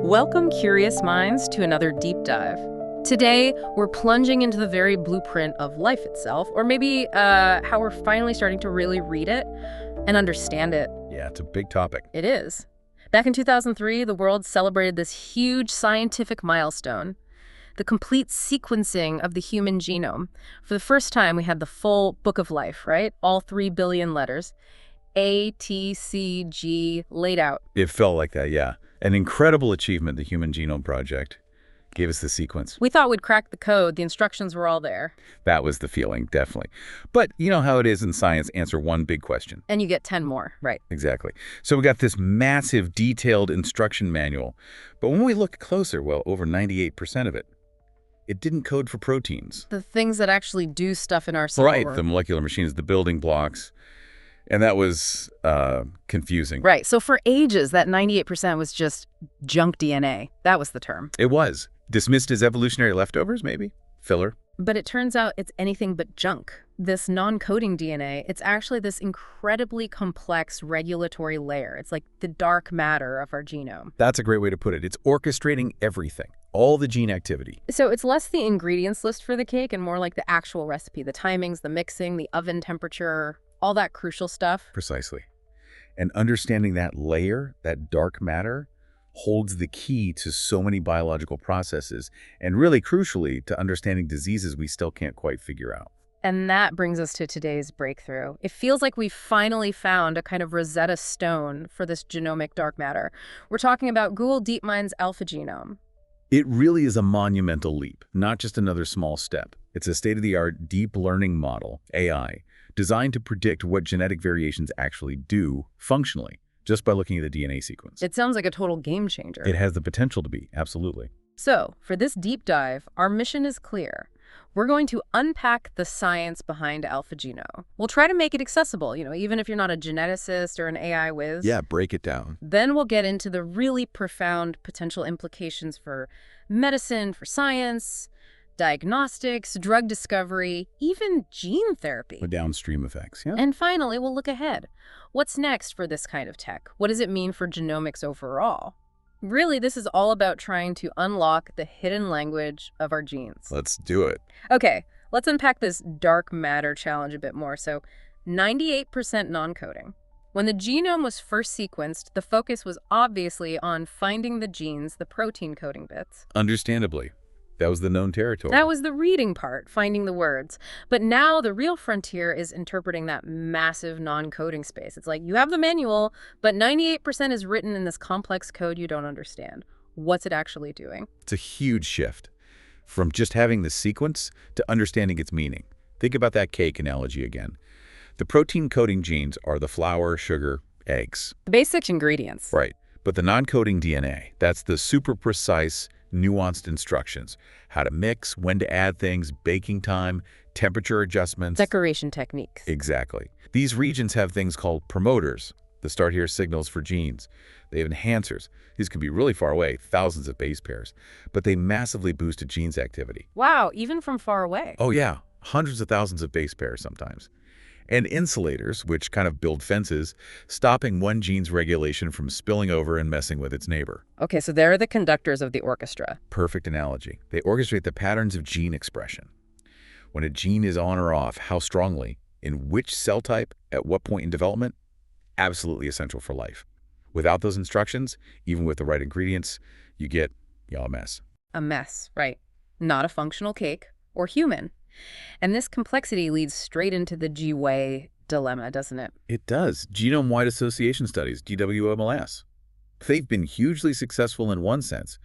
Welcome, curious minds, to another deep dive. Today, we're plunging into the very blueprint of life itself, or maybe how we're finally starting to really read it and understand it. Yeah, it's a big topic. It is. Back in 2003, the world celebrated this huge scientific milestone, the complete sequencing of the human genome. For the first time, we had the full book of life, right? All 3 billion letters. A, T, C, G, laid out. It felt like that, yeah. An incredible achievement, the Human Genome Project gave us the sequence. We thought we'd crack the code. The instructions were all there. That was the feeling, definitely. But you know how it is in science, answer one big question. And you get 10 more, right? Exactly. So we got this massive, detailed instruction manual. But when we looked closer, well, over 98% of it, it didn't code for proteins. The things that actually do stuff in our cell. Right, the molecular machines, the building blocks. And that was confusing. Right. So for ages, that 98% was just junk DNA. That was the term. It was. Dismissed as evolutionary leftovers, maybe? Filler. But it turns out it's anything but junk. This non-coding DNA, it's actually this incredibly complex regulatory layer. It's like the dark matter of our genome. That's a great way to put it. It's orchestrating everything, all the gene activity. So it's less the ingredients list for the cake and more like the actual recipe, the timings, the mixing, the oven temperature, all that crucial stuff. Precisely. And understanding that layer, that dark matter, holds the key to so many biological processes, and really crucially, to understanding diseases we still can't quite figure out. And that brings us to today's breakthrough. It feels like we've finally found a kind of Rosetta Stone for this genomic dark matter. We're talking about Google DeepMind's AlphaGenome. It really is a monumental leap, not just another small step. It's a state-of-the-art deep learning model, AI, designed to predict what genetic variations actually do functionally, just by looking at the DNA sequence. It sounds like a total game changer. It has the potential to be, absolutely. So, for this deep dive, our mission is clear. We're going to unpack the science behind AlphaGenome. We'll try to make it accessible, even if you're not a geneticist or an AI whiz. Yeah, break it down. Then we'll get into the really profound potential implications for medicine, for science, diagnostics, drug discovery, even gene therapy. The downstream effects, yeah. And finally, we'll look ahead. What's next for this kind of tech? What does it mean for genomics overall? Really, this is all about trying to unlock the hidden language of our genes. Let's do it. Okay, let's unpack this dark matter challenge a bit more. So, 98% non-coding. When the genome was first sequenced, the focus was obviously on finding the genes, the protein coding bits. Understandably. That was the known territory. That was the reading part, finding the words. But now the real frontier is interpreting that massive non-coding space. It's like you have the manual, but 98% is written in this complex code you don't understand. What's it actually doing? It's a huge shift from just having the sequence to understanding its meaning. Think about that cake analogy again. The protein coding genes are the flour, sugar, eggs. The basic ingredients. Right. But the non-coding DNA, that's the super precise, nuanced instructions. How to mix, when to add things, baking time, temperature adjustments. Decoration techniques. Exactly. These regions have things called promoters, the start here signals for genes. They have enhancers. These can be really far away, thousands of base pairs, but they massively boost a gene's activity. Wow, even from far away. Oh yeah, hundreds of thousands of base pairs sometimes. And insulators, which kind of build fences, stopping one gene's regulation from spilling over and messing with its neighbor. Okay, so they're the conductors of the orchestra. Perfect analogy. They orchestrate the patterns of gene expression. When a gene is on or off, how strongly, in which cell type, at what point in development, absolutely essential for life. Without those instructions, even with the right ingredients, you get a mess. A mess, right. Not a functional cake or human. And this complexity leads straight into the GWAS dilemma, doesn't it? It does. Genome-wide association studies, GWMLS. They've been hugely successful in one sense.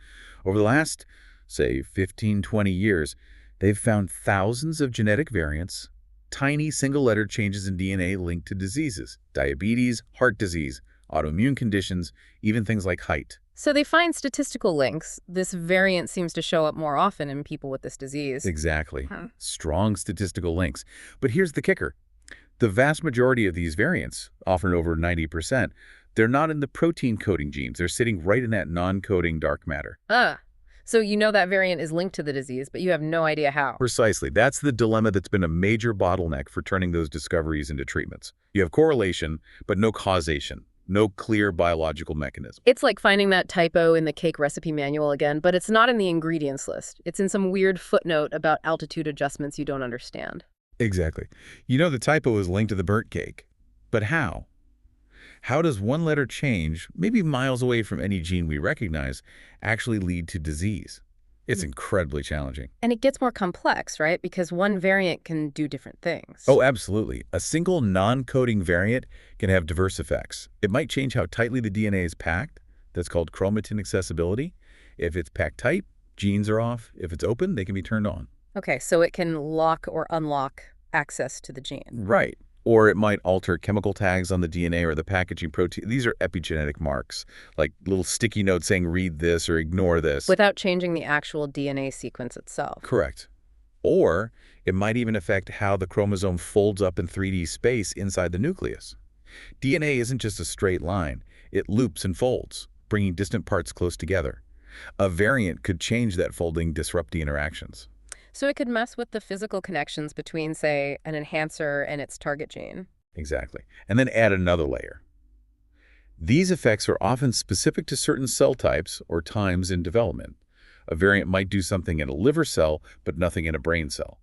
Over the last, say, 15, 20 years, they've found thousands of genetic variants, tiny single-letter changes in DNA linked to diseases, diabetes, heart disease, autoimmune conditions, even things like height. So they find statistical links. This variant seems to show up more often in people with this disease. Exactly. Strong statistical links. But here's the kicker. The vast majority of these variants, often over 90%, they're not in the protein coding genes. They're sitting right in that non-coding dark matter. So you know that variant is linked to the disease, but you have no idea how. Precisely. That's the dilemma that's been a major bottleneck for turning those discoveries into treatments. You have correlation, but no causation. No clear biological mechanism. It's like finding that typo in the cake recipe manual again, but it's not in the ingredients list. It's in some weird footnote about altitude adjustments you don't understand. Exactly. You know the typo is linked to the burnt cake. But how? How does one letter change, maybe miles away from any gene we recognize, actually lead to disease? It's incredibly challenging. And it gets more complex, right? Because one variant can do different things. Oh, absolutely. A single non-coding variant can have diverse effects. It might change how tightly the DNA is packed. That's called chromatin accessibility. If it's packed tight, genes are off. If it's open, they can be turned on. Okay, so it can lock or unlock access to the gene. Right. Or it might alter chemical tags on the DNA or the packaging protein. These are epigenetic marks, like little sticky notes saying read this or ignore this. Without changing the actual DNA sequence itself. Correct. Or it might even affect how the chromosome folds up in 3D space inside the nucleus. DNA isn't just a straight line. It loops and folds, bringing distant parts close together. A variant could change that folding, disrupt the interactions. So it could mess with the physical connections between, say, an enhancer and its target gene. Exactly. And then add another layer. These effects are often specific to certain cell types or times in development. A variant might do something in a liver cell, but nothing in a brain cell.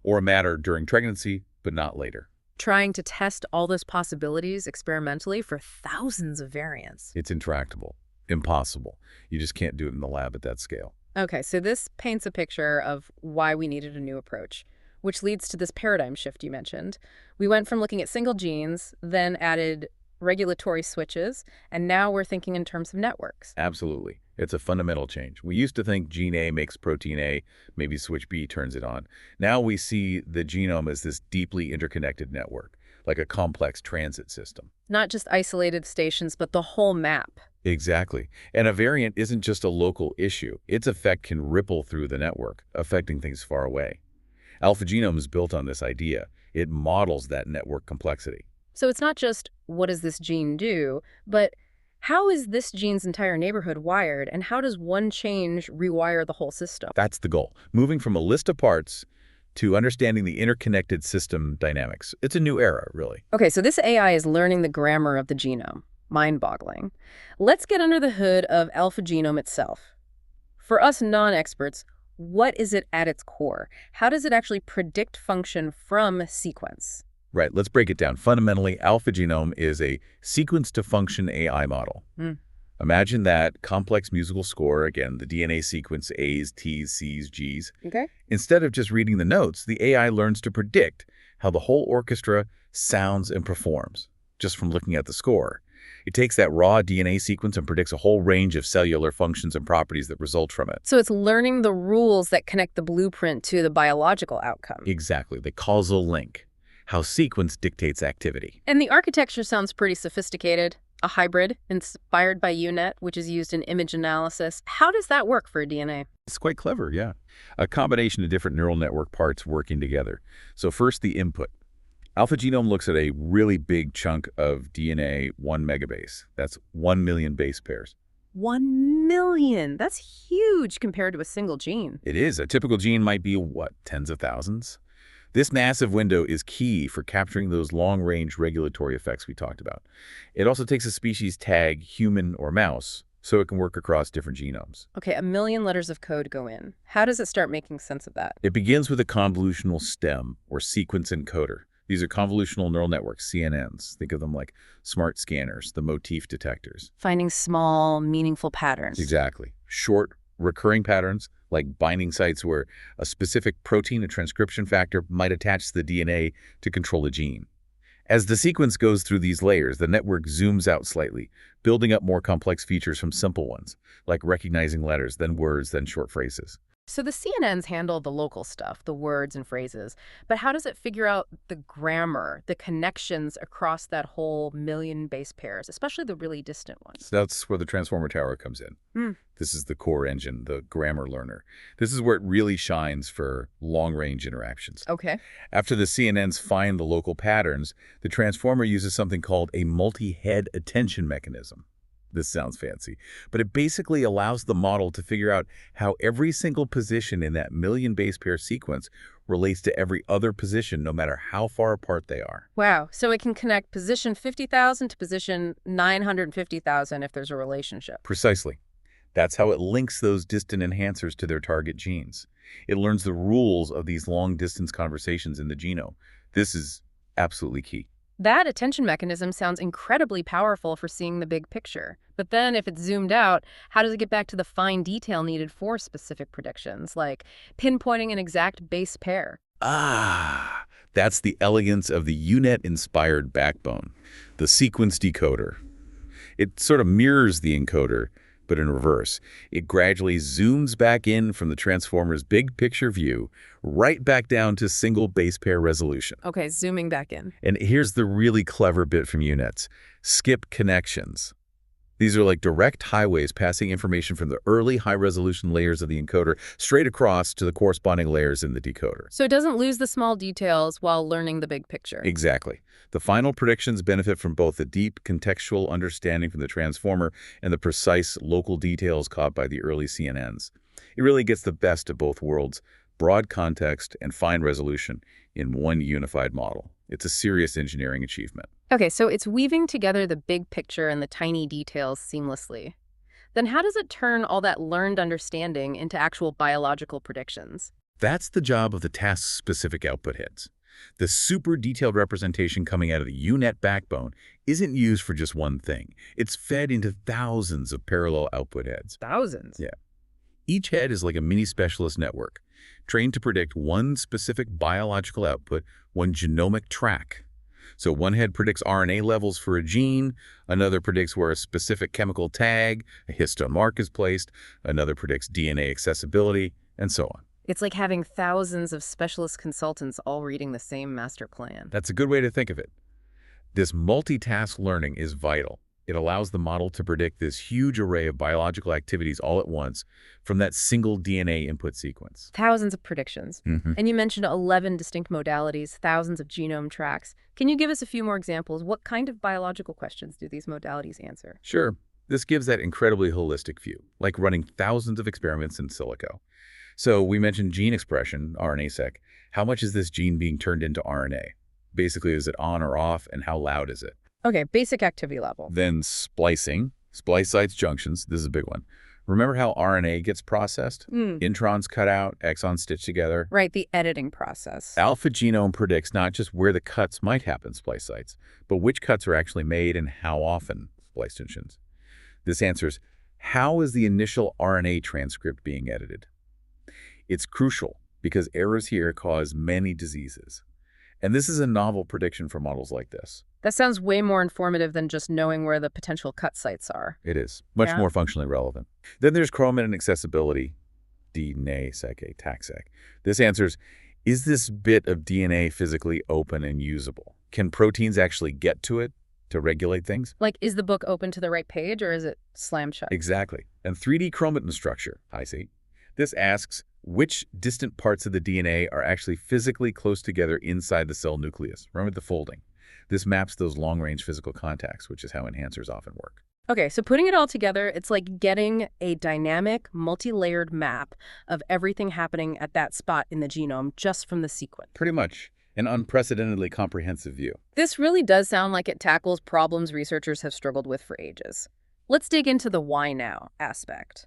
Or matter during pregnancy, but not later. Trying to test all those possibilities experimentally for thousands of variants. It's intractable. Impossible. You just can't do it in the lab at that scale. Okay, so this paints a picture of why we needed a new approach, which leads to this paradigm shift you mentioned. We went from looking at single genes, then added regulatory switches, and now we're thinking in terms of networks. Absolutely. It's a fundamental change. We used to think gene A makes protein A, maybe switch B turns it on. Now we see the genome as this deeply interconnected network, like a complex transit system. Not just isolated stations, but the whole map. Exactly. And a variant isn't just a local issue. Its effect can ripple through the network, affecting things far away. AlphaGenome is built on this idea. It models that network complexity. So it's not just, what does this gene do, but how is this gene's entire neighborhood wired, and how does one change rewire the whole system? That's the goal. Moving from a list of parts to understanding the interconnected system dynamics. It's a new era, really. Okay, so this AI is learning the grammar of the genome. Mind-boggling. Let's get under the hood of AlphaGenome itself. For us non-experts, what is it at its core? How does it actually predict function from sequence? Right, let's break it down. Fundamentally, AlphaGenome is a sequence-to-function AI model. Imagine that complex musical score, again, the DNA sequence A's, T's, C's, G's. Okay. Instead of just reading the notes, the AI learns to predict how the whole orchestra sounds and performs, just from looking at the score. It takes that raw DNA sequence and predicts a whole range of cellular functions and properties that result from it. So it's learning the rules that connect the blueprint to the biological outcome. Exactly, the causal link, how sequence dictates activity. And the architecture sounds pretty sophisticated. A hybrid inspired by UNet, which is used in image analysis. How does that work for DNA? It's quite clever, yeah. A combination of different neural network parts working together. So first, the input. AlphaGenome looks at a really big chunk of DNA, 1 megabase. That's 1 million base pairs. 1 million. That's huge compared to a single gene. It is. A typical gene might be, what, tens of thousands? This massive window is key for capturing those long-range regulatory effects we talked about. It also takes a species tag, human or mouse, so it can work across different genomes. Okay, 1 million letters of code go in. How does it start making sense of that? It begins with a convolutional stem, or sequence encoder. These are convolutional neural networks, CNNs. Think of them like smart scanners, the motif detectors. Finding small, meaningful patterns. Exactly. Short, recurring patterns, like binding sites where a specific protein, a transcription factor, might attach to the DNA to control a gene. As the sequence goes through these layers, the network zooms out slightly, building up more complex features from simple ones, like recognizing letters, then words, then short phrases. So the CNNs handle the local stuff, the words and phrases, but how does it figure out the grammar, the connections across that whole million base pairs, especially the really distant ones? So that's where the transformer tower comes in. This is the core engine, the grammar learner. This is where it really shines for long-range interactions. Okay. After the CNNs find the local patterns, the transformer uses something called a multi-head attention mechanism. This sounds fancy, but it basically allows the model to figure out how every single position in that million base pair sequence relates to every other position, no matter how far apart they are. Wow. So it can connect position 50,000 to position 950,000 if there's a relationship. Precisely. That's how it links those distant enhancers to their target genes. It learns the rules of these long-distance conversations in the genome. This is absolutely key. That attention mechanism sounds incredibly powerful for seeing the big picture. But then if it's zoomed out, how does it get back to the fine detail needed for specific predictions, like pinpointing an exact base pair? Ah, that's the elegance of the UNet-inspired backbone, the sequence decoder. It sort of mirrors the encoder, but in reverse. It gradually zooms back in from the transformer's big picture view, right back down to single base pair resolution. Okay, zooming back in. And here's the really clever bit from UNets. Skip connections. These are like direct highways passing information from the early high-resolution layers of the encoder straight across to the corresponding layers in the decoder. So it doesn't lose the small details while learning the big picture. Exactly. The final predictions benefit from both the deep contextual understanding from the transformer and the precise local details caught by the early CNNs. It really gets the best of both worlds, broad context and fine resolution, in one unified model. It's a serious engineering achievement. Okay, so it's weaving together the big picture and the tiny details seamlessly. Then how does it turn all that learned understanding into actual biological predictions? That's the job of the task-specific output heads. The super detailed representation coming out of the UNet backbone isn't used for just one thing. It's fed into thousands of parallel output heads. Thousands? Yeah. Each head is like a mini specialist network, trained to predict one specific biological output, one genomic track. So one head predicts RNA levels for a gene, another predicts where a specific chemical tag, a histone mark, is placed, another predicts DNA accessibility, and so on. It's like having thousands of specialist consultants all reading the same master plan. That's a good way to think of it. This multitask learning is vital. It allows the model to predict this huge array of biological activities all at once from that single DNA input sequence. Thousands of predictions. And you mentioned 11 distinct modalities, thousands of genome tracks. Can you give us a few more examples? What kind of biological questions do these modalities answer? Sure. This gives that incredibly holistic view, like running thousands of experiments in silico. So we mentioned gene expression, RNA-seq. How much is this gene being turned into RNA? Basically, is it on or off, and how loud is it? Okay, basic activity level. Then splicing, splice sites junctions, this is a big one. Remember how RNA gets processed? Introns cut out, exons stitched together. Right, the editing process. AlphaGenome predicts not just where the cuts might happen splice sites, but which cuts are actually made and how often splice junctions. This answers, how is the initial RNA transcript being edited? It's crucial because errors here cause many diseases. And this is a novel prediction for models like this. That sounds way more informative than just knowing where the potential cut sites are. It is. Much more functionally relevant. Then there's chromatin accessibility, DNA-seq, TAC-seq. This answers, is this bit of DNA physically open and usable? Can proteins actually get to it to regulate things? Like, is the book open to the right page or is it slammed shut? Exactly. And 3D chromatin structure, I see. This asks which distant parts of the DNA are actually physically close together inside the cell nucleus. Remember the folding. This maps those long-range physical contacts, which is how enhancers often work. Okay, so putting it all together, it's like getting a dynamic, multi-layered map of everything happening at that spot in the genome just from the sequence. Pretty much. An unprecedentedly comprehensive view. This really does sound like it tackles problems researchers have struggled with for ages. Let's dig into the why now aspect.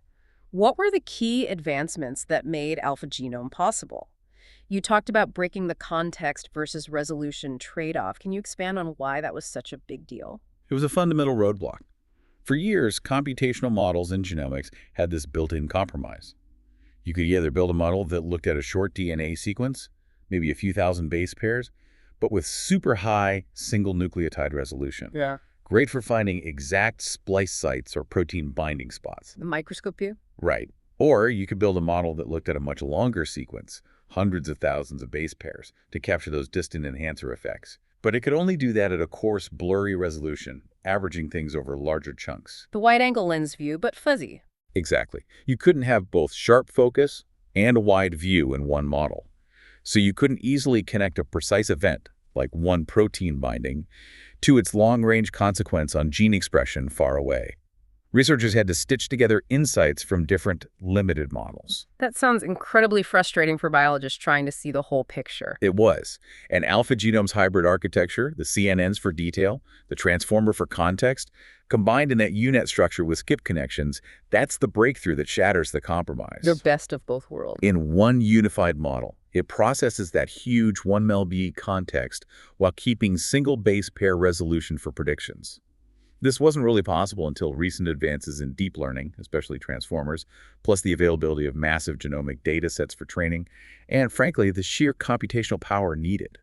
What were the key advancements that made AlphaGenome possible? You talked about breaking the context versus resolution trade-off. Can you expand on why that was such a big deal? It was a fundamental roadblock. For years, computational models in genomics had this built-in compromise. You could either build a model that looked at a short DNA sequence, maybe a few thousand base pairs, but with super high single nucleotide resolution. Yeah. Great for finding exact splice sites or protein binding spots. The microscope view? Right. Or you could build a model that looked at a much longer sequence, hundreds of thousands of base pairs, to capture those distant enhancer effects. But it could only do that at a coarse, blurry resolution, averaging things over larger chunks. The wide-angle lens view, but fuzzy. Exactly. You couldn't have both sharp focus and a wide view in one model. So you couldn't easily connect a precise event, like one protein binding, to its long-range consequence on gene expression far away. Researchers had to stitch together insights from different limited models. That sounds incredibly frustrating for biologists trying to see the whole picture. It was. And AlphaGenome's hybrid architecture, the CNNs for detail, the transformer for context, combined in that UNet structure with skip connections, that's the breakthrough that shatters the compromise. The best of both worlds. In one unified model, it processes that huge 1 mb context while keeping single base pair resolution for predictions. This wasn't really possible until recent advances in deep learning, especially transformers, plus the availability of massive genomic data sets for training, and frankly, the sheer computational power needed.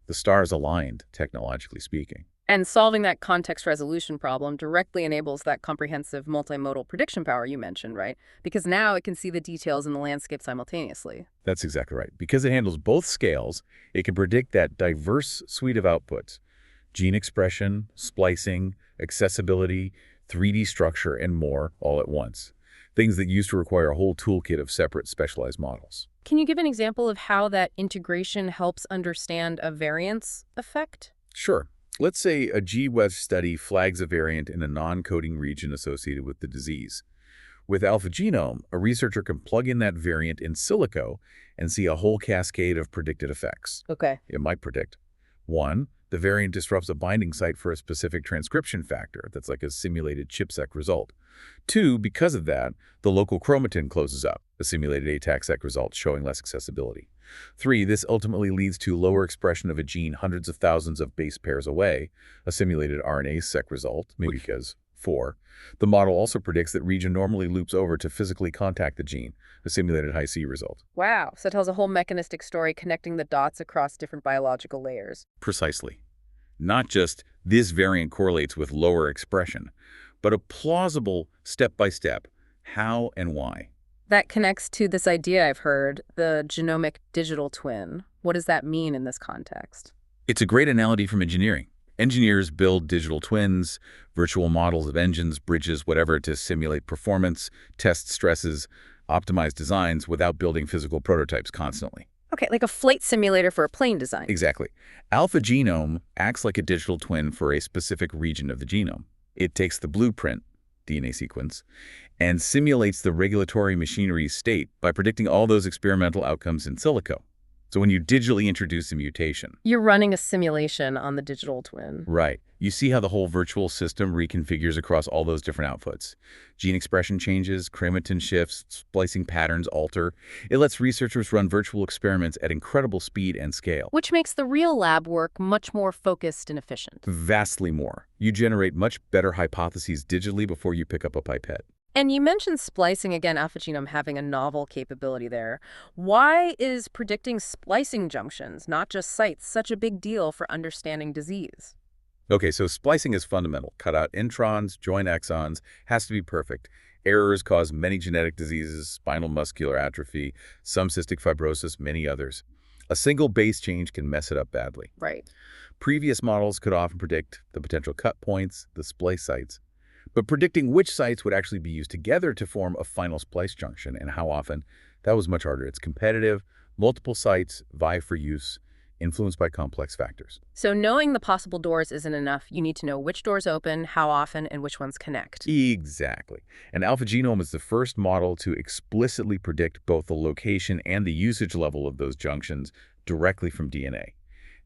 The stars aligned, technologically speaking. And solving that context resolution problem directly enables that comprehensive multimodal prediction power you mentioned, right? Because now it can see the details in the landscape simultaneously. That's exactly right. Because it handles both scales, it can predict that diverse suite of outputs: gene expression, splicing, accessibility, 3D structure, and more all at once. Things that used to require a whole toolkit of separate specialized models. Can you give an example of how that integration helps understand a variance effect? Sure. Let's say a GWAS study flags a variant in a non-coding region associated with the disease. With AlphaGenome, a researcher can plug in that variant in silico and see a whole cascade of predicted effects. Okay. It might predict: 1, the variant disrupts a binding site for a specific transcription factor that's like a simulated ChIP-seq result. 2, because of that, the local chromatin closes up, a simulated ATAC-seq result showing less accessibility. 3, this ultimately leads to lower expression of a gene hundreds of thousands of base pairs away, a simulated RNA-seq result, maybe because. 4, the model also predicts that region normally loops over to physically contact the gene, a simulated high-C result. Wow, so it tells a whole mechanistic story connecting the dots across different biological layers. Precisely. Not just this variant correlates with lower expression, but a plausible step-by-step how and why. That connects to this idea I've heard, the genomic digital twin. What does that mean in this context? It's a great analogy from engineering. Engineers build digital twins, virtual models of engines, bridges, whatever, to simulate performance, test stresses, optimize designs without building physical prototypes constantly. Okay, like a flight simulator for a plane design. Exactly. AlphaGenome acts like a digital twin for a specific region of the genome. It takes the blueprint, DNA sequence, and simulates the regulatory machinery's state by predicting all those experimental outcomes in silico. So when you digitally introduce a mutation, You're running a simulation on the digital twin. right, you see how the whole virtual system reconfigures across all those different outputs. Gene expression changes, chromatin shifts, splicing patterns alter. It lets researchers run virtual experiments at incredible speed and scale. Which makes the real lab work much more focused and efficient. Vastly more. You generate much better hypotheses digitally before you pick up a pipette. And you mentioned splicing again, AlphaGenome having a novel capability there. Why is predicting splicing junctions, not just sites, such a big deal for understanding disease? Okay, so splicing is fundamental. Cut out introns, join exons, has to be perfect. Errors cause many genetic diseases, spinal muscular atrophy, some cystic fibrosis, many others. A single base change can mess it up badly. Right. Previous models could often predict the potential cut points, the splice sites, but predicting which sites would actually be used together to form a final splice junction and how often, that was much harder. It's competitive, multiple sites vie for use, influenced by complex factors. So knowing the possible doors isn't enough. You need to know which doors open, how often, and which ones connect. Exactly. And AlphaGenome is the first model to explicitly predict both the location and the usage level of those junctions directly from DNA.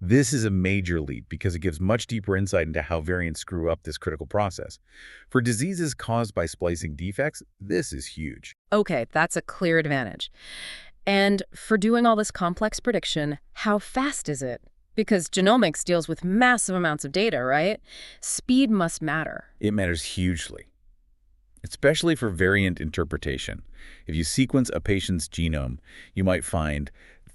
This is a major leap because it gives much deeper insight into how variants screw up this critical process. For diseases caused by splicing defects, this is huge. Okay, that's a clear advantage. And for doing all this complex prediction, how fast is it? Because genomics deals with massive amounts of data, right? Speed must matter. It matters hugely, especially for variant interpretation. If you sequence a patient's genome, you might find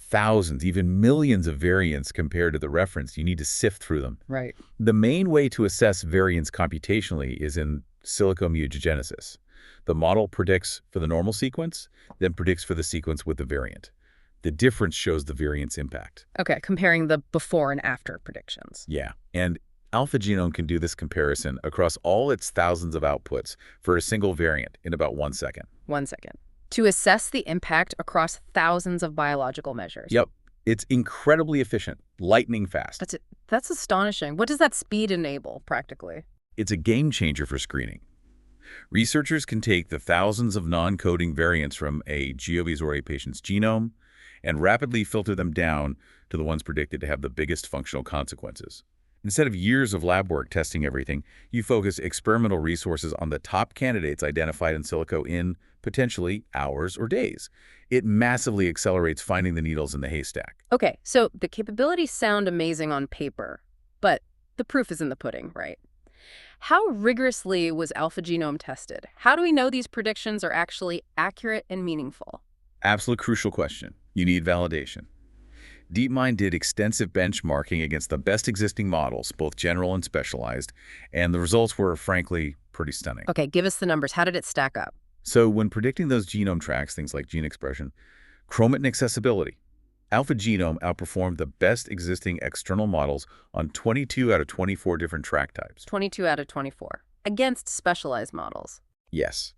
thousands, even millions of variants compared to the reference. You need to sift through them. Right. The main way to assess variants computationally is in silico mutagenesis. The model predicts for the normal sequence, then predicts for the sequence with the variant. The difference shows the variant's impact. Okay, comparing the before and after predictions. Yeah, and AlphaGenome can do this comparison across all its thousands of outputs for a single variant in about 1 second. 1 second. To assess the impact across thousands of biological measures. Yep. It's incredibly efficient, lightning fast. That's astonishing. What does that speed enable, practically? It's a game changer for screening. Researchers can take the thousands of non-coding variants from a GeoVisor patient's genome and rapidly filter them down to the ones predicted to have the biggest functional consequences. Instead of years of lab work testing everything, you focus experimental resources on the top candidates identified in silico in, potentially, hours or days. It massively accelerates finding the needles in the haystack. Okay, so the capabilities sound amazing on paper, but the proof is in the pudding, right? How rigorously was AlphaGenome tested? How do we know these predictions are actually accurate and meaningful? Absolute crucial question. You need validation. DeepMind did extensive benchmarking against the best existing models, both general and specialized, and the results were, frankly, pretty stunning. Okay, give us the numbers. How did it stack up? So when predicting those genome tracks, things like gene expression, chromatin accessibility, AlphaGenome outperformed the best existing external models on 22 out of 24 different track types. 22 out of 24. Against specialized models. Yes.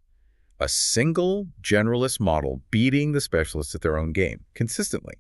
A single generalist model beating the specialists at their own game, consistently.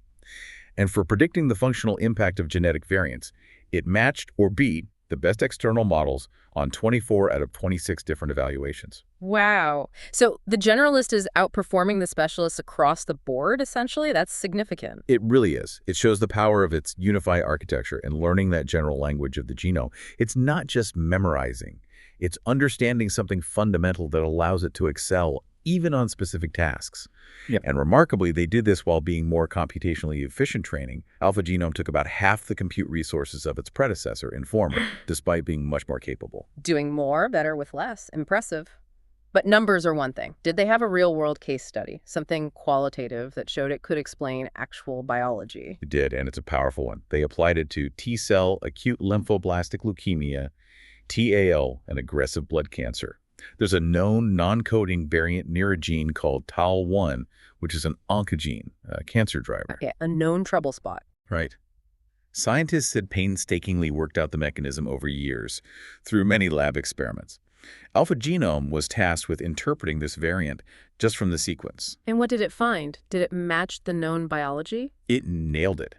And for predicting the functional impact of genetic variants, it matched or beat the best external models on 24 out of 26 different evaluations. Wow. So the generalist is outperforming the specialists across the board, essentially? That's significant. It really is. It shows the power of its unified architecture and learning that general language of the genome. It's not just memorizing. It's understanding something fundamental that allows it to excel even on specific tasks. Yep. And remarkably, they did this while being more computationally efficient training. AlphaGenome took about half the compute resources of its predecessor, Informer, despite being much more capable. Doing more, better with less. Impressive. But numbers are one thing. Did they have a real-world case study, something qualitative that showed it could explain actual biology? It did, and it's a powerful one. They applied it to T-cell acute lymphoblastic leukemia, TAL, and aggressive blood cancer. There's a known non-coding variant near a gene called TAL1, which is an oncogene, a cancer driver. Okay, a known trouble spot. Right. Scientists had painstakingly worked out the mechanism over years through many lab experiments. AlphaGenome was tasked with interpreting this variant just from the sequence. And what did it find? Did it match the known biology? It nailed it.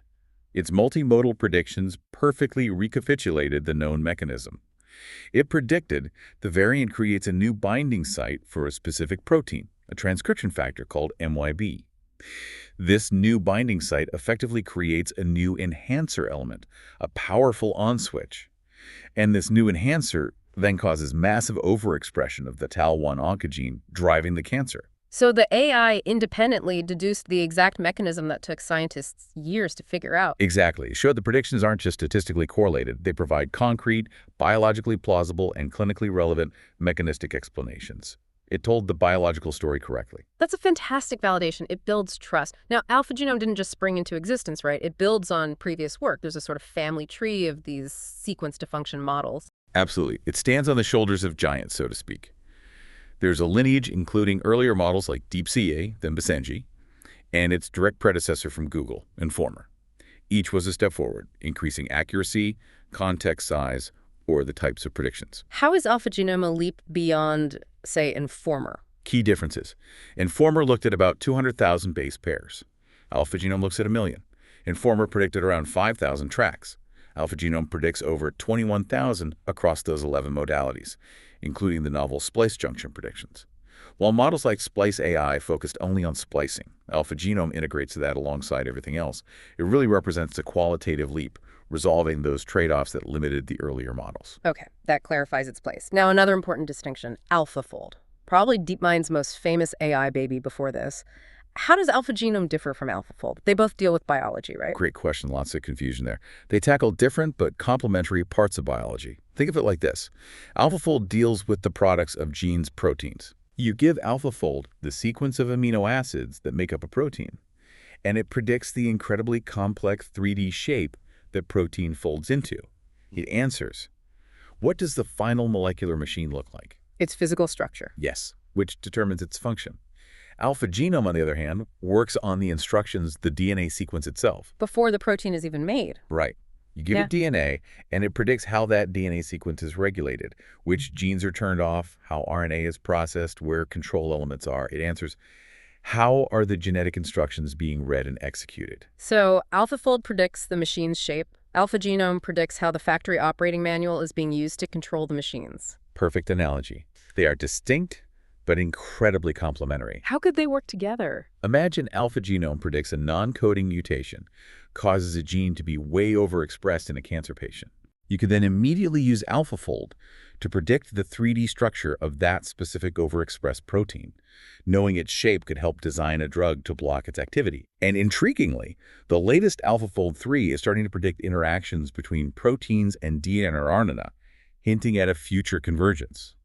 Its multimodal predictions perfectly recapitulated the known mechanism. It predicted the variant creates a new binding site for a specific protein, a transcription factor called MYB. This new binding site effectively creates a new enhancer element, a powerful on switch. And this new enhancer then causes massive overexpression of the TAL1 oncogene, driving the cancer. So the AI independently deduced the exact mechanism that took scientists years to figure out. Exactly. It showed the predictions aren't just statistically correlated. They provide concrete, biologically plausible, and clinically relevant mechanistic explanations. It told the biological story correctly. That's a fantastic validation. It builds trust. Now, AlphaGenome didn't just spring into existence, right? It builds on previous work. There's a sort of family tree of these sequence-to-function models. Absolutely. It stands on the shoulders of giants, so to speak. There's a lineage including earlier models like DeepCA, then Basenji, and its direct predecessor from Google, Informer. Each was a step forward, increasing accuracy, context size, or the types of predictions. How is AlphaGenome a leap beyond, say, Informer? Key differences. Informer looked at about 200,000 base pairs. AlphaGenome looks at 1 million. Informer predicted around 5,000 tracks. AlphaGenome predicts over 21,000 across those 11 modalities, including the novel splice junction predictions. While models like Splice AI focused only on splicing, AlphaGenome integrates that alongside everything else. It really represents a qualitative leap, resolving those trade-offs that limited the earlier models. Okay, that clarifies its place. Now, another important distinction, AlphaFold. Probably DeepMind's most famous AI baby before this. How does AlphaGenome differ from AlphaFold? They both deal with biology, right? Great question. Lots of confusion there. They tackle different but complementary parts of biology. Think of it like this. AlphaFold deals with the products of genes' proteins. You give AlphaFold the sequence of amino acids that make up a protein, and it predicts the incredibly complex 3D shape that protein folds into. It answers, what does the final molecular machine look like? Its physical structure. Yes, which determines its function. AlphaGenome, on the other hand, works on the instructions, the DNA sequence itself. Before the protein is even made. Right. You give it DNA, and it predicts how that DNA sequence is regulated, which genes are turned off, how RNA is processed, where control elements are. It answers, how are the genetic instructions being read and executed? So AlphaFold predicts the machine's shape. AlphaGenome predicts how the factory operating manual is being used to control the machines. Perfect analogy. They are distinct, but incredibly complementary. How could they work together? Imagine AlphaGenome predicts a non-coding mutation, causes a gene to be way overexpressed in a cancer patient. You could then immediately use AlphaFold to predict the 3D structure of that specific overexpressed protein. Knowing its shape could help design a drug to block its activity. And intriguingly, the latest AlphaFold 3 is starting to predict interactions between proteins and DNA or RNA, hinting at a future convergence.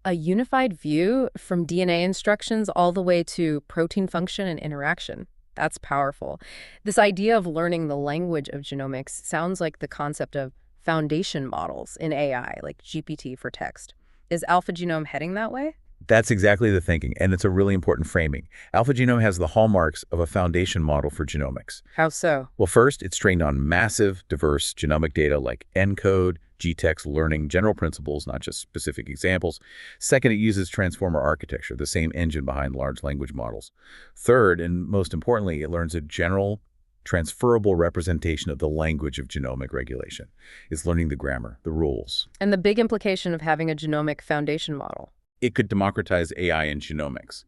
A unified view from DNA instructions all the way to protein function and interaction. That's powerful. This idea of learning the language of genomics sounds like the concept of foundation models in AI, like GPT for text. Is AlphaGenome heading that way? That's exactly the thinking, and it's a really important framing. AlphaGenome has the hallmarks of a foundation model for genomics. How so? Well, first, it's trained on massive, diverse genomic data like ENCODE, GTEx, learning general principles, not just specific examples. Second, it uses transformer architecture, the same engine behind large language models. Third, and most importantly, it learns a general, transferable representation of the language of genomic regulation. It's learning the grammar, the rules. And the big implication of having a genomic foundation model. It could democratize AI in genomics.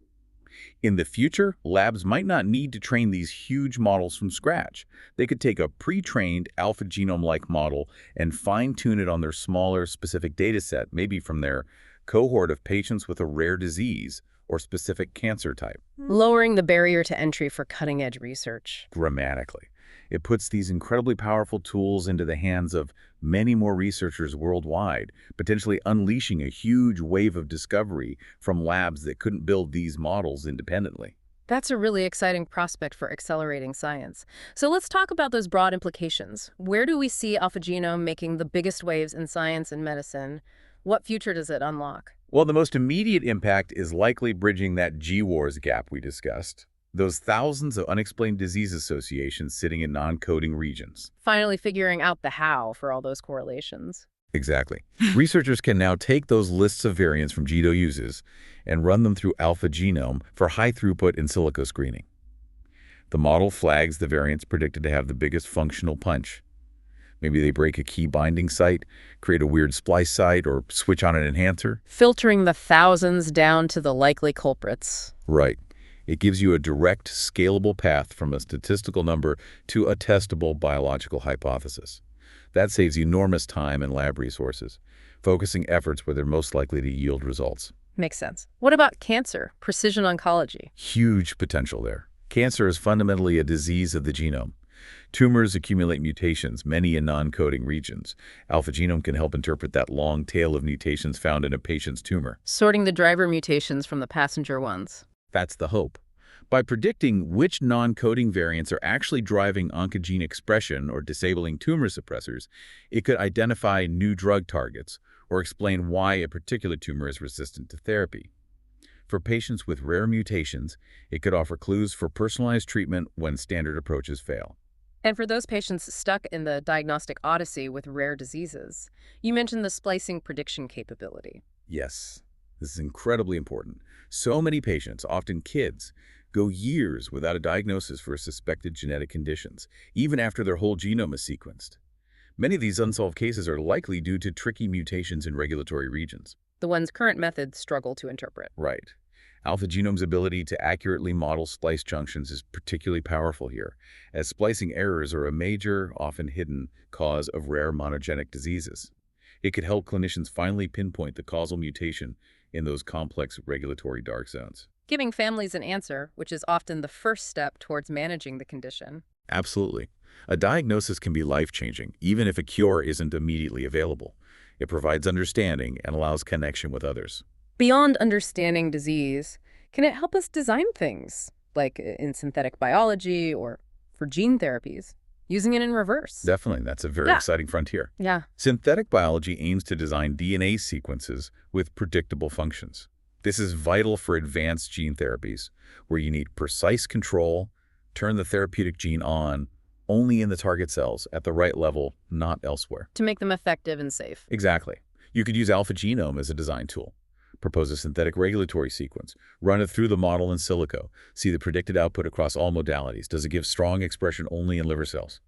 In the future, labs might not need to train these huge models from scratch. They could take a pre-trained AlphaGenome-like model and fine-tune it on their smaller, specific data set, maybe from their cohort of patients with a rare disease or specific cancer type. Lowering the barrier to entry for cutting-edge research. Dramatically. It puts these incredibly powerful tools into the hands of many more researchers worldwide, potentially unleashing a huge wave of discovery from labs that couldn't build these models independently. That's a really exciting prospect for accelerating science. So let's talk about those broad implications. Where do we see AlphaGenome making the biggest waves in science and medicine? What future does it unlock? Well, the most immediate impact is likely bridging that G-Wars gap we discussed. Those thousands of unexplained disease associations sitting in non-coding regions. Finally figuring out the how for all those correlations. Exactly. Researchers can now take those lists of variants from GWAS and run them through AlphaGenome for high-throughput in silico screening. The model flags the variants predicted to have the biggest functional punch. Maybe they break a key binding site, create a weird splice site, or switch on an enhancer. Filtering the thousands down to the likely culprits. Right. It gives you a direct, scalable path from a statistical number to a testable biological hypothesis. That saves enormous time and lab resources, focusing efforts where they're most likely to yield results. Makes sense. What about cancer, precision oncology? Huge potential there. Cancer is fundamentally a disease of the genome. Tumors accumulate mutations, many in non-coding regions. AlphaGenome can help interpret that long tail of mutations found in a patient's tumor. Sorting the driver mutations from the passenger ones. That's the hope. By predicting which non-coding variants are actually driving oncogene expression or disabling tumor suppressors, it could identify new drug targets or explain why a particular tumor is resistant to therapy. For patients with rare mutations, it could offer clues for personalized treatment when standard approaches fail. And for those patients stuck in the diagnostic odyssey with rare diseases, you mentioned the splicing prediction capability. Yes, this is incredibly important. So many patients, often kids, go years without a diagnosis for suspected genetic conditions, even after their whole genome is sequenced. Many of these unsolved cases are likely due to tricky mutations in regulatory regions. The ones current methods struggle to interpret. Right. AlphaGenome's ability to accurately model splice junctions is particularly powerful here, as splicing errors are a major, often hidden, cause of rare monogenic diseases. It could help clinicians finally pinpoint the causal mutation in those complex regulatory dark zones. Giving families an answer, which is often the first step towards managing the condition. Absolutely. A diagnosis can be life-changing, even if a cure isn't immediately available. It provides understanding and allows connection with others. Beyond understanding disease, can it help us design things, like in synthetic biology or for gene therapies, using it in reverse? Definitely. That's a very exciting frontier. Yeah. Synthetic biology aims to design DNA sequences with predictable functions. This is vital for advanced gene therapies, where you need precise control, turn the therapeutic gene on, only in the target cells, at the right level, not elsewhere. To make them effective and safe. Exactly. You could use AlphaGenome as a design tool. Propose a synthetic regulatory sequence, run it through the model in silico, see the predicted output across all modalities. Does it give strong expression only in liver cells?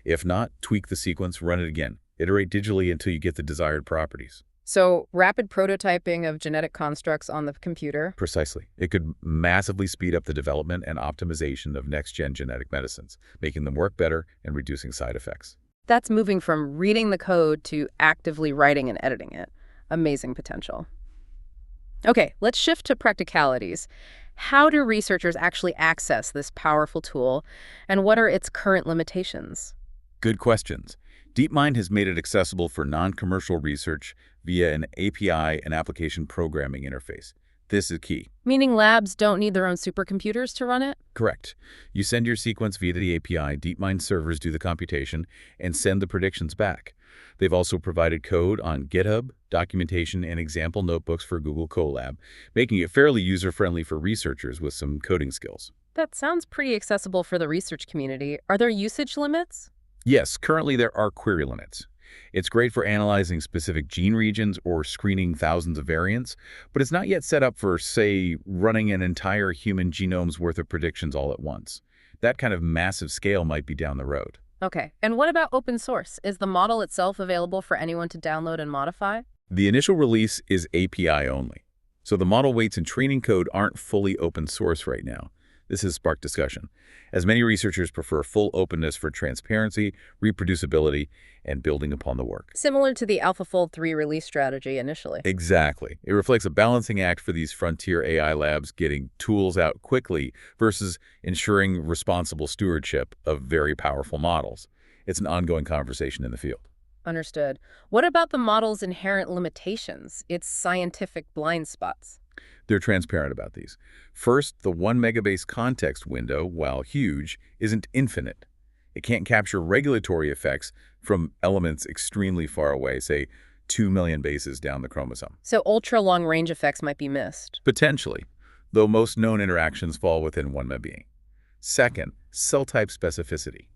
If not, tweak the sequence, run it again. Iterate digitally until you get the desired properties. So rapid prototyping of genetic constructs on the computer. Precisely. It could massively speed up the development and optimization of next-gen genetic medicines, making them work better and reducing side effects. That's moving from reading the code to actively writing and editing it. Amazing potential. Okay, let's shift to practicalities. How do researchers actually access this powerful tool, and what are its current limitations? Good questions. DeepMind has made it accessible for non-commercial research via an API and application programming interface. This is key. Meaning labs don't need their own supercomputers to run it? Correct. You send your sequence via the API, DeepMind servers do the computation, and send the predictions back. They've also provided code on GitHub, documentation, and example notebooks for Google Colab, making it fairly user-friendly for researchers with some coding skills. That sounds pretty accessible for the research community. Are there usage limits? Yes, currently there are query limits. It's great for analyzing specific gene regions or screening thousands of variants, but it's not yet set up for, say, running an entire human genome's worth of predictions all at once. That kind of massive scale might be down the road. Okay, and what about open source? Is the model itself available for anyone to download and modify? The initial release is API only, so the model weights and training code aren't fully open source right now. This has sparked discussion, as many researchers prefer full openness for transparency, reproducibility, and building upon the work. Similar to the AlphaFold 3 release strategy initially. Exactly. It reflects a balancing act for these frontier AI labs getting tools out quickly versus ensuring responsible stewardship of very powerful models. It's an ongoing conversation in the field. Understood. What about the model's inherent limitations, its scientific blind spots? They're transparent about these. First, the 1 megabase context window, while huge, isn't infinite. It can't capture regulatory effects from elements extremely far away, say 2 million bases down the chromosome. So ultra-long range effects might be missed. Potentially, though most known interactions fall within 1 MB. Second, cell type specificity.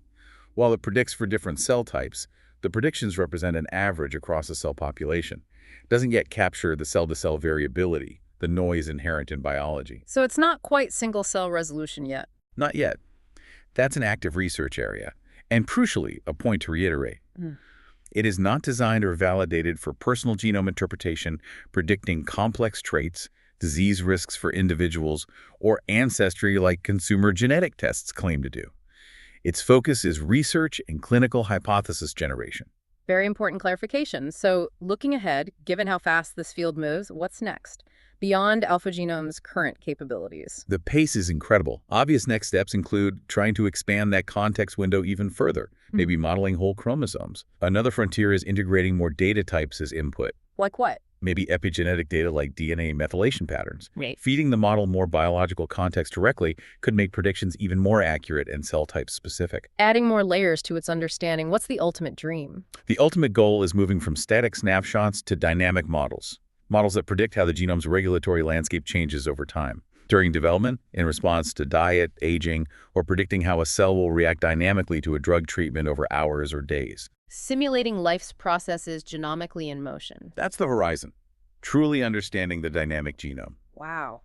While it predicts for different cell types, the predictions represent an average across a cell population. It doesn't yet capture the cell-to-cell variability, the noise inherent in biology. So it's not quite single-cell resolution yet. Not yet. That's an active research area, and crucially, a point to reiterate. It is not designed or validated for personal genome interpretation, predicting complex traits, disease risks for individuals, or ancestry like consumer genetic tests claim to do. Its focus is research and clinical hypothesis generation. Very important clarification. So looking ahead, given how fast this field moves, what's next? Beyond AlphaGenome's current capabilities. The pace is incredible. Obvious next steps include trying to expand that context window even further, maybe modeling whole chromosomes. Another frontier is integrating more data types as input. Like what? Maybe epigenetic data like DNA methylation patterns. Right. Feeding the model more biological context directly could make predictions even more accurate and cell type specific. Adding more layers to its understanding, what's the ultimate dream? The ultimate goal is moving from static snapshots to dynamic models. Models that predict how the genome's regulatory landscape changes over time. During development, in response to diet, aging, or predicting how a cell will react dynamically to a drug treatment over hours or days. Simulating life's processes genomically in motion. That's the horizon. Truly understanding the dynamic genome. Wow.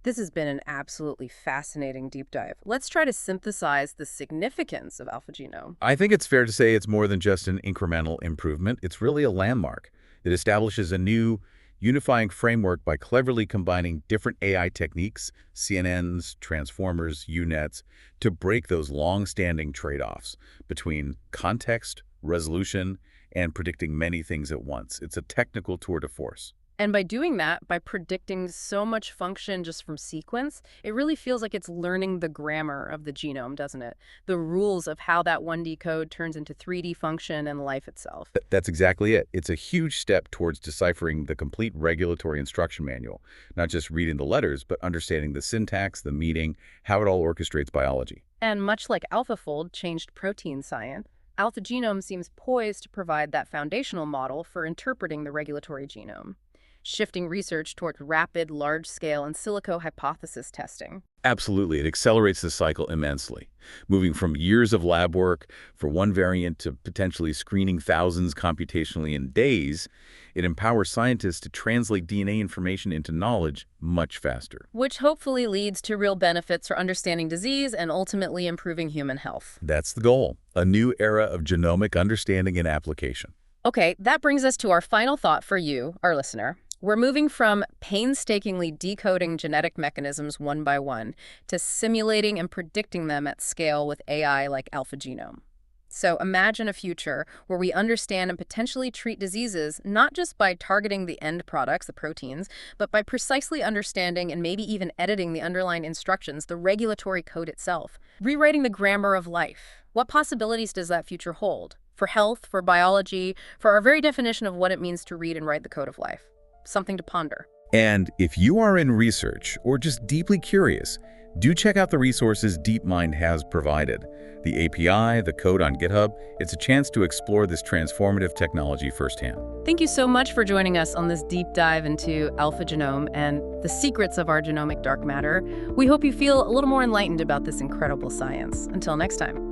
This has been an absolutely fascinating deep dive. Let's try to synthesize the significance of AlphaGenome. I think it's fair to say it's more than just an incremental improvement. It's really a landmark. It establishes a new, unifying framework by cleverly combining different AI techniques, CNNs, transformers, UNets, to break those long-standing trade-offs between context, resolution, and predicting many things at once. It's a technical tour de force. And by doing that, by predicting so much function just from sequence, it really feels like it's learning the grammar of the genome, doesn't it? The rules of how that 1D code turns into 3D function and life itself. That's exactly it. It's a huge step towards deciphering the complete regulatory instruction manual, not just reading the letters, but understanding the syntax, the meaning, how it all orchestrates biology. And much like AlphaFold changed protein science, AlphaGenome seems poised to provide that foundational model for interpreting the regulatory genome, shifting research towards rapid, large-scale in silico hypothesis testing. Absolutely. It accelerates the cycle immensely, moving from years of lab work for one variant to potentially screening thousands computationally in days. It empowers scientists to translate DNA information into knowledge much faster. Which hopefully leads to real benefits for understanding disease and ultimately improving human health. That's the goal, a new era of genomic understanding and application. Okay, that brings us to our final thought for you, our listener. We're moving from painstakingly decoding genetic mechanisms one by one to simulating and predicting them at scale with AI like AlphaGenome. So imagine a future where we understand and potentially treat diseases not just by targeting the end products, the proteins, but by precisely understanding and maybe even editing the underlying instructions, the regulatory code itself, rewriting the grammar of life. What possibilities does that future hold? For health, for biology, for our very definition of what it means to read and write the code of life. Something to ponder. And if you are in research or just deeply curious, do check out the resources DeepMind has provided. The API, the code on GitHub, it's a chance to explore this transformative technology firsthand. Thank you so much for joining us on this deep dive into AlphaGenome and the secrets of our genomic dark matter. We hope you feel a little more enlightened about this incredible science. Until next time.